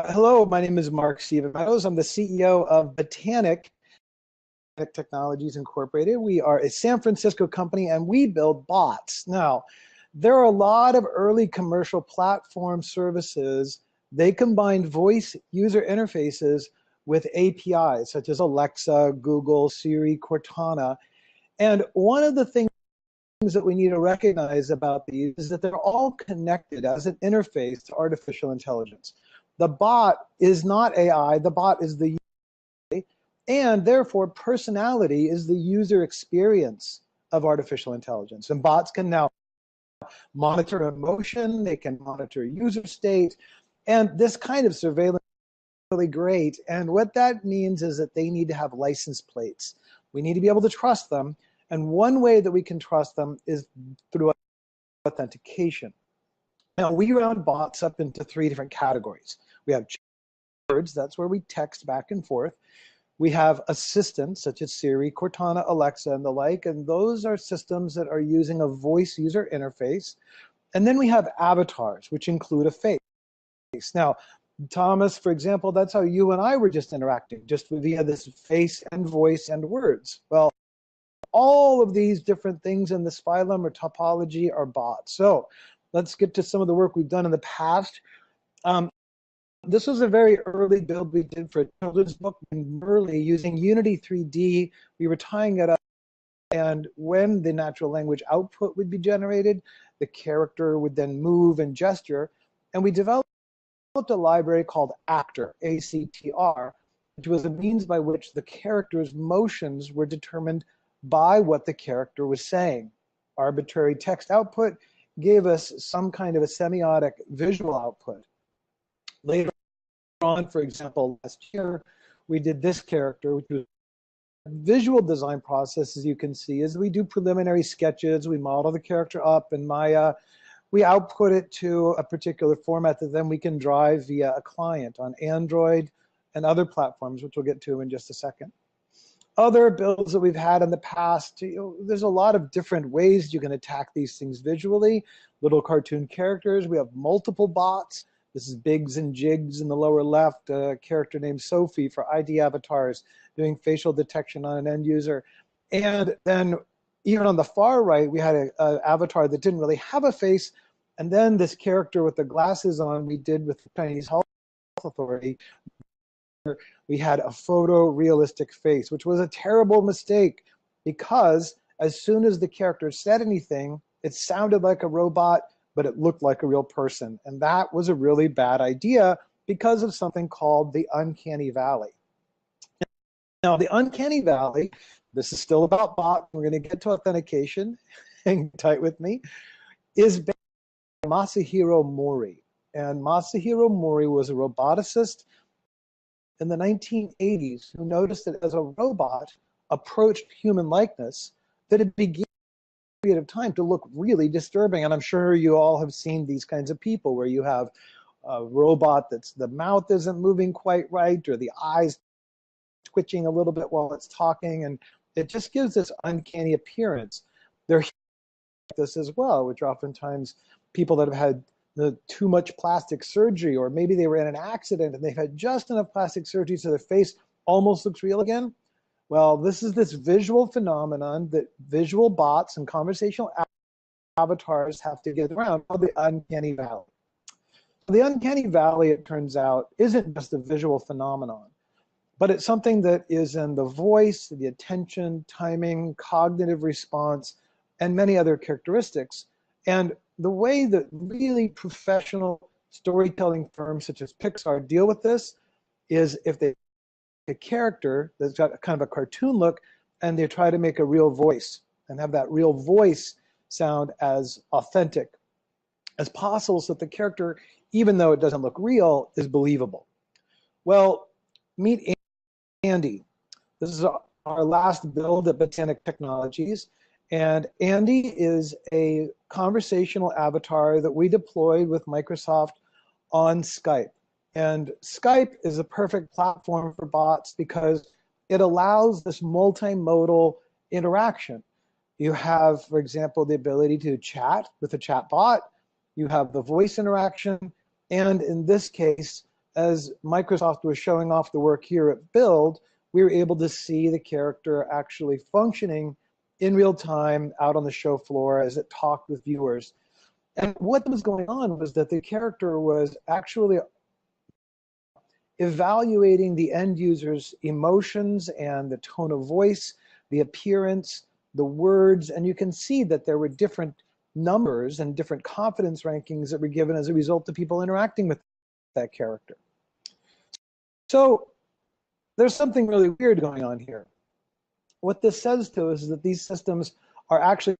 Hello, my name is Mark Steven Meadows. I'm the CEO of Botanic Technologies Incorporated. We are a San Francisco company and we build bots. Now, there are a lot of early commercial platform services. They combine voice user interfaces with APIs such as Alexa, Google, Siri, Cortana. And one of the things that we need to recognize about these is that they're all connected as an interface to artificial intelligence. The bot is not AI, the bot is the user, and therefore personality is the user experience of artificial intelligence. And bots can now monitor emotion, they can monitor user state, and this kind of surveillance is really great. And what that means is that they need to have license plates. We need to be able to trust them. And one way that we can trust them is through authentication. Now, we round bots up into three different categories. We have words, that's where we text back and forth. We have assistants such as Siri, Cortana, Alexa, and the like, and those are systems that are using a voice user interface. And then we have avatars, which include a face. Now, Thomas, for example, that's how you and I were just interacting, just via this face and voice and words. Well, all of these different things in this phylum or topology are bots. So let's get to some of the work we've done in the past. This was a very early build we did for a children's book in early using Unity 3D. We were tying it up, and when the natural language output would be generated, the character would then move and gesture. And we developed a library called Actor, A-C-T-R, which was a means by which the character's motions were determined by what the character was saying. Arbitrary text output gave us some kind of a semiotic visual output. Later on, for example, last year, we did this character, which was a visual design process, as you can see, as we do preliminary sketches, we model the character up in Maya, we output it to a particular format that then we can drive via a client on Android and other platforms, which we'll get to in just a second. Other builds that we've had in the past, there's a lot of different ways you can attack these things visually. Little cartoon characters, we have multiple bots. This is Biggs and Jigs in the lower left, a character named Sophie for ID avatars, doing facial detection on an end user. And then even on the far right, we had an avatar that didn't really have a face. And then this character with the glasses on, we did with the Chinese Health Authority. We had a photorealistic face, which was a terrible mistake because as soon as the character said anything, it sounded like a robot, but it looked like a real person. And that was a really bad idea because of something called the uncanny valley. Now, the uncanny valley, this is still about bot, we're going to get to authentication, hang tight with me, is based on Masahiro Mori. And Masahiro Mori was a roboticist in the 1980s who noticed that as a robot approached human likeness, that it began a period of time to look really disturbing. And I'm sure you all have seen these kinds of people where you have a robot that's the mouth isn't moving quite right, or the eyes twitching a little bit while it's talking, and it just gives this uncanny appearance. They're like this as well, which oftentimes people that have had too much plastic surgery, or maybe they were in an accident and they've had just enough plastic surgery so their face almost looks real again. Well, this is this visual phenomenon that visual bots and conversational avatars have to get around, called the uncanny valley. The uncanny valley, it turns out, isn't just a visual phenomenon, but it's something that is in the voice, the attention, timing, cognitive response, and many other characteristics. And the way that really professional storytelling firms such as Pixar deal with this is if they a character that's got kind of a cartoon look and they try to make a real voice and have that real voice sound as authentic as possible so that the character, even though it doesn't look real, is believable. Well, meet Andy. This is our last build at Botanic Technologies. And Andy is a conversational avatar that we deployed with Microsoft on Skype. And Skype is a perfect platform for bots because it allows this multimodal interaction. You have, for example, the ability to chat with a chat bot. You have the voice interaction. And in this case, as Microsoft was showing off the work here at Build, we were able to see the character actually functioning in real time out on the show floor as it talked with viewers. And what was going on was that the character was actually evaluating the end user's emotions and the tone of voice, the appearance, the words, and you can see that there were different numbers and different confidence rankings that were given as a result of people interacting with that character. So there's something really weird going on here. What this says to us is that these systems are actually,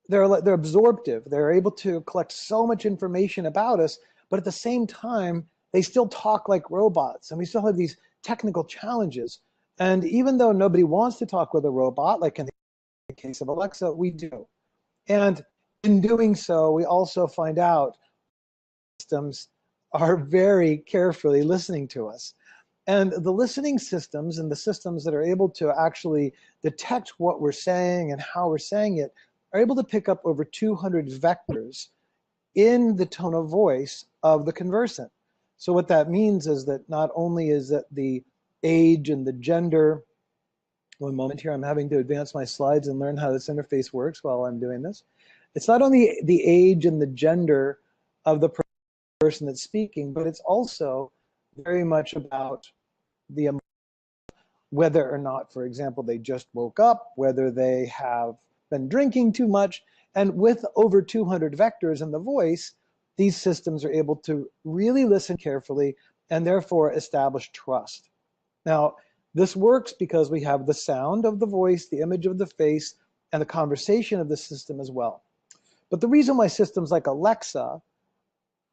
they're absorptive. They're able to collect so much information about us, but at the same time, they still talk like robots, and we still have these technical challenges. And even though nobody wants to talk with a robot, like in the case of Alexa, we do. And in doing so, we also find out systems are very carefully listening to us. And the listening systems and the systems that are able to actually detect what we're saying and how we're saying it are able to pick up over 200 vectors in the tone of voice of the conversant. So what that means is that not only is it the age and the gender, one moment here, I'm having to advance my slides and learn how this interface works while I'm doing this. It's not only the age and the gender of the person that's speaking, but it's also very much about the whether or not, for example, they just woke up, whether they have been drinking too much, and with over 200 vectors in the voice, these systems are able to really listen carefully and therefore establish trust. Now, this works because we have the sound of the voice, the image of the face, and the conversation of the system as well. But the reason why systems like Alexa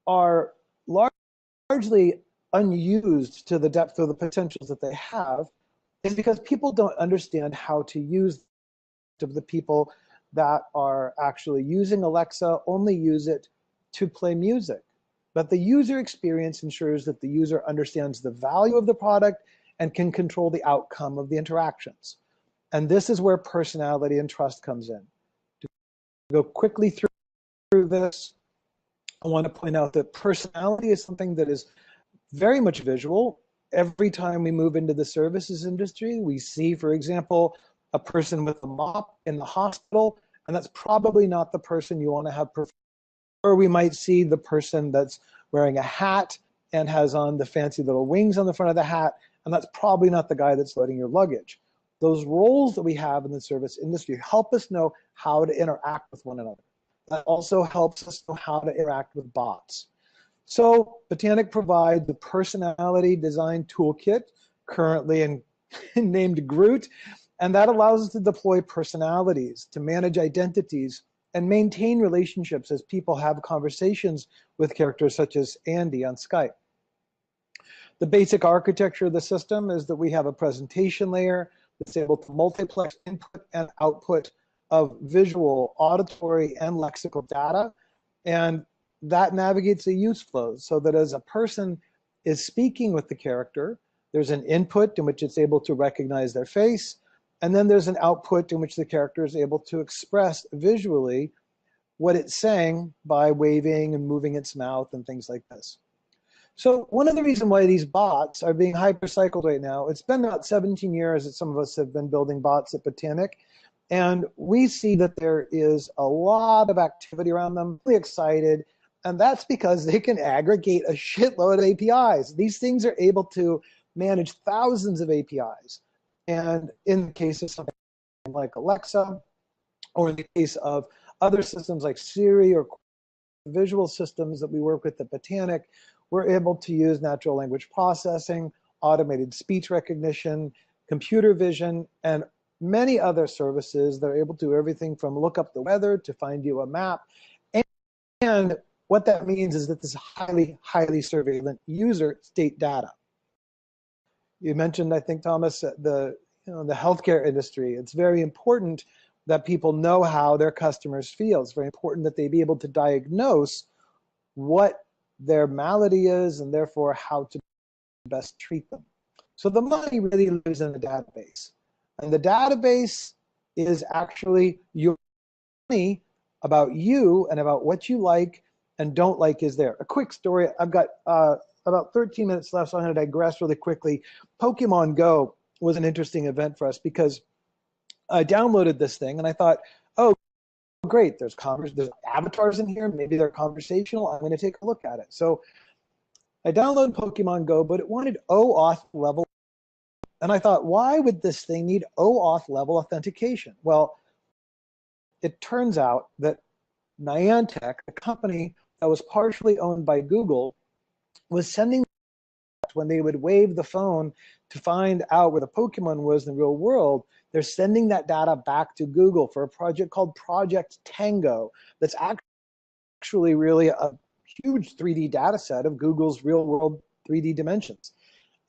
are largely unused to the depth of the potentials that they have is because people don't understand how to use it. The people that are actually using Alexa only use it to play music. But the user experience ensures that the user understands the value of the product and can control the outcome of the interactions. And this is where personality and trust comes in. To go quickly through this, I want to point out that personality is something that is very much visual. Every time we move into the services industry, we see, for example, a person with a mop in the hospital, and that's probably not the person you want to have preferred. Or we might see the person that's wearing a hat and has on the fancy little wings on the front of the hat, and that's probably not the guy that's loading your luggage. Those roles that we have in the service industry help us know how to interact with one another. That also helps us know how to interact with bots. So Botanic provides the personality design toolkit, currently named Groot, and that allows us to deploy personalities, to manage identities, and maintain relationships as people have conversations with characters such as Andy on Skype. The basic architecture of the system is that we have a presentation layer that's able to multiplex input and output of visual, auditory, and lexical data, and that navigates the use flows so that as a person is speaking with the character, there's an input in which it's able to recognize their face, and then there's an output in which the character is able to express visually what it's saying by waving and moving its mouth and things like this. So one of the reasons why these bots are being hypercycled right now, it's been about 17 years that some of us have been building bots at Botanic, and we see that there is a lot of activity around them, really excited, and that's because they can aggregate a shitload of APIs. These things are able to manage thousands of APIs. And in the case of something like Alexa, or in the case of other systems like Siri or visual systems that we work with at Botanic, we're able to use natural language processing, automated speech recognition, computer vision, and many other services that are able to do everything from look up the weather to find you a map. And what that means is that this is highly, highly surveillance user state data. You mentioned, I think, Thomas, the healthcare industry. It's very important that people know how their customers feel. It's very important that they be able to diagnose what their malady is and therefore how to best treat them. So the money really lives in the database. And the database is actually your money about you and about what you like and don't like is there. A quick story. I've got about 13 minutes left, so I'm going to digress really quickly. Pokemon Go was an interesting event for us because I downloaded this thing and I thought, oh, great, there's avatars in here. Maybe they're conversational. I'm going to take a look at it. So I downloaded Pokemon Go, but it wanted OAuth level. And I thought, why would this thing need OAuth level authentication? Well, it turns out that Niantic, a company that was partially owned by Google, was sending when they would wave the phone to find out where the Pokemon was in the real world, they're sending that data back to Google for a project called Project Tango that's actually really a huge 3D data set of Google's real world 3D dimensions.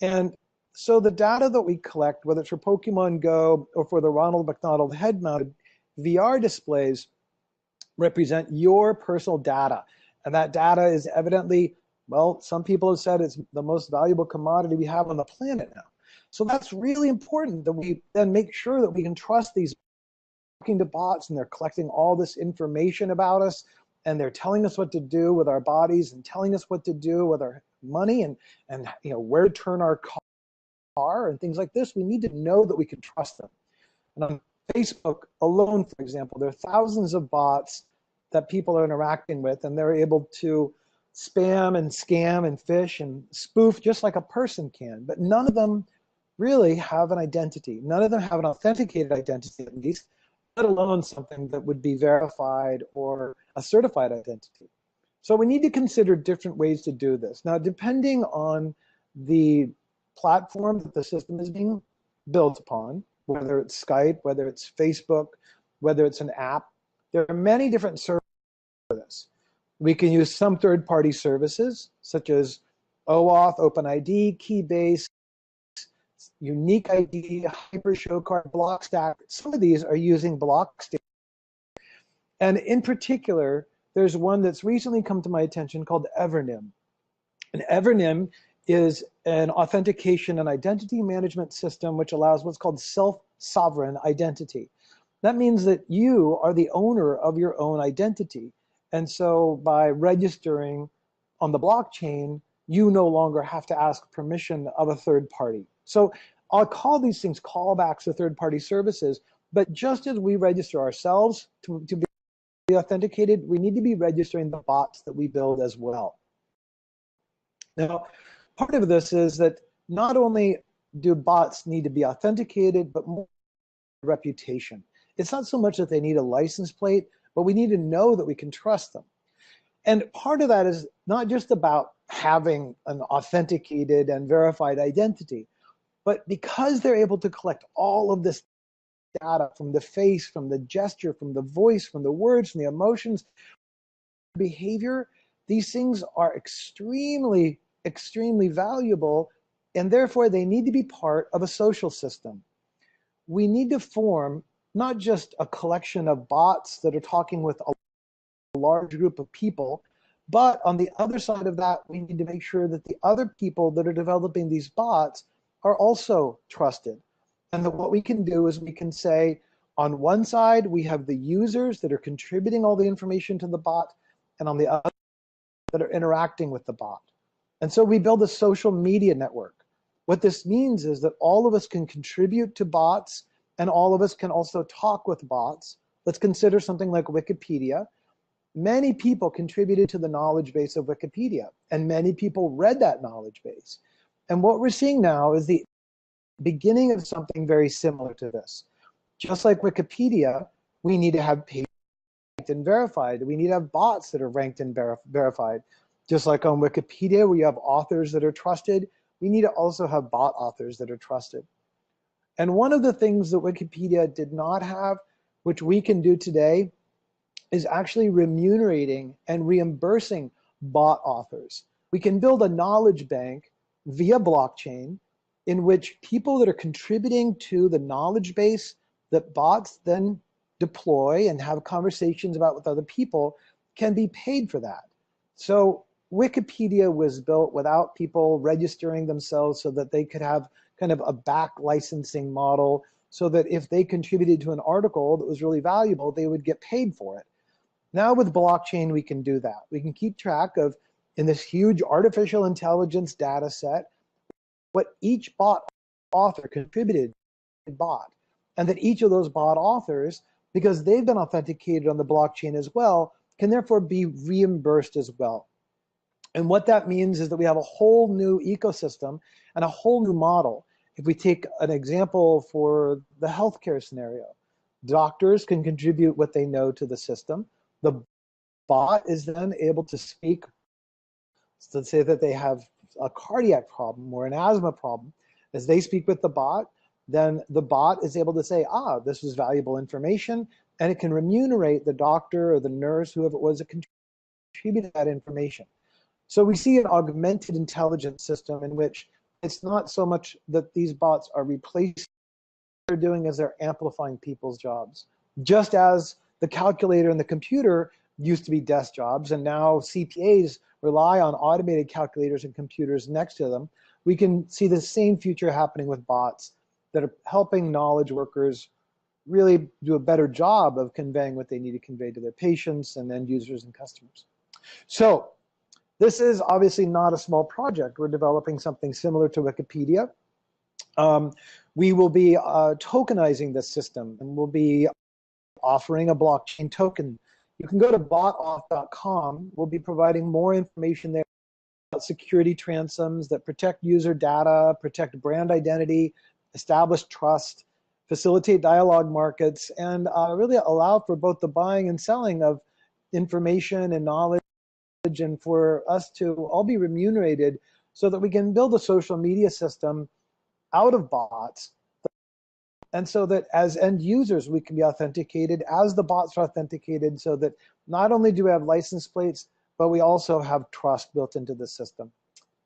And so the data that we collect, whether it's for Pokemon Go or for the Ronald McDonald head-mounted VR displays, represent your personal data. And that data is evidently, well, some people have said it's the most valuable commodity we have on the planet now. So that's really important that we then make sure that we can trust these talking to bots, and they're collecting all this information about us, and they're telling us what to do with our bodies and telling us what to do with our money and where to turn our car and things like this. We need to know that we can trust them. And on Facebook alone, for example, there are thousands of bots that people are interacting with, and they're able to spam and scam and phish and spoof just like a person can. But none of them really have an identity. None of them have an authenticated identity, at least, let alone something that would be verified or a certified identity. So we need to consider different ways to do this. Now, depending on the platform that the system is being built upon, whether it's Skype, whether it's Facebook, whether it's an app, there are many different services for this. We can use some third-party services, such as OAuth, OpenID, Keybase, Unique ID, HyperShowCard, BlockStack. Some of these are using BlockStack. And in particular, there's one that's recently come to my attention called Evernym. And Evernym is an authentication and identity management system which allows what's called self-sovereign identity. That means that you are the owner of your own identity. And so by registering on the blockchain, you no longer have to ask permission of a third party. So I'll call these things callbacks to third-party services, but just as we register ourselves to be authenticated, we need to be registering the bots that we build as well. Now, part of this is that not only do bots need to be authenticated, but more reputation. It's not so much that they need a license plate, but we need to know that we can trust them. And part of that is not just about having an authenticated and verified identity, but because they're able to collect all of this data from the face, from the gesture, from the voice, from the words, from the emotions, behavior, these things are extremely, extremely valuable, and therefore they need to be part of a social system. We need to form not just a collection of bots that are talking with a large group of people, but on the other side of that, we need to make sure that the other people that are developing these bots are also trusted. And that what we can do is we can say, on one side, we have the users that are contributing all the information to the bot, and on the other, that are interacting with the bot. And so we build a social media network. What this means is that all of us can contribute to bots, and all of us can also talk with bots. Let's consider something like Wikipedia. Many people contributed to the knowledge base of Wikipedia, and many people read that knowledge base. And what we're seeing now is the beginning of something very similar to this. Just like Wikipedia, we need to have pages ranked and verified. We need to have bots that are ranked and verified. Just like on Wikipedia, we have authors that are trusted. We need to also have bot authors that are trusted. And one of the things that Wikipedia did not have, which we can do today, is actually remunerating and reimbursing bot authors. We can build a knowledge bank via blockchain in which people that are contributing to the knowledge base that bots then deploy and have conversations about with other people can be paid for that. So Wikipedia was built without people registering themselves so that they could have kind of a back licensing model so that if they contributed to an article that was really valuable, they would get paid for it. Now with blockchain, we can do that. We can keep track of, in this huge artificial intelligence data set, what each bot author contributed to bot, and that each of those bot authors, because they've been authenticated on the blockchain as well, can therefore be reimbursed as well. And what that means is that we have a whole new ecosystem and a whole new model. If we take an example for the healthcare scenario, doctors can contribute what they know to the system. The bot is then able to speak, to say that they have a cardiac problem or an asthma problem. As they speak with the bot, then the bot is able to say, this is valuable information, and it can remunerate the doctor or the nurse, whoever it was that contributed that information. So we see an augmented intelligence system in which it's not so much that these bots are replacing what they're doing as they're amplifying people's jobs. Just as the calculator and the computer used to be desk jobs, and now CPAs rely on automated calculators and computers next to them, we can see the same future happening with bots that are helping knowledge workers really do a better job of conveying what they need to convey to their patients and end users and customers. So this is obviously not a small project. We're developing something similar to Wikipedia. We will be tokenizing this system, and we'll be offering a blockchain token. You can go to botauth.com. We'll be providing more information there about security transoms that protect user data, protect brand identity, establish trust, facilitate dialogue markets, and really allow for both the buying and selling of information and knowledge, and for us to all be remunerated so that we can build a social media system out of bots, and so that as end users we can be authenticated as the bots are authenticated, so that not only do we have license plates, but we also have trust built into the system.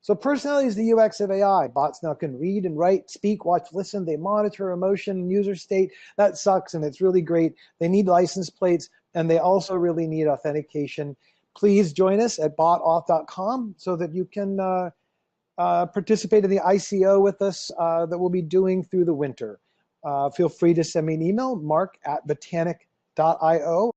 So personality is the UX of AI. Bots now can read and write, speak, watch, listen. They monitor emotion and user state. That sucks, and it's really great. They need license plates, and they also really need authentication. Please join us at botauth.com so that you can participate in the ICO with us that we'll be doing through the winter. Feel free to send me an email, mark@botanic.io.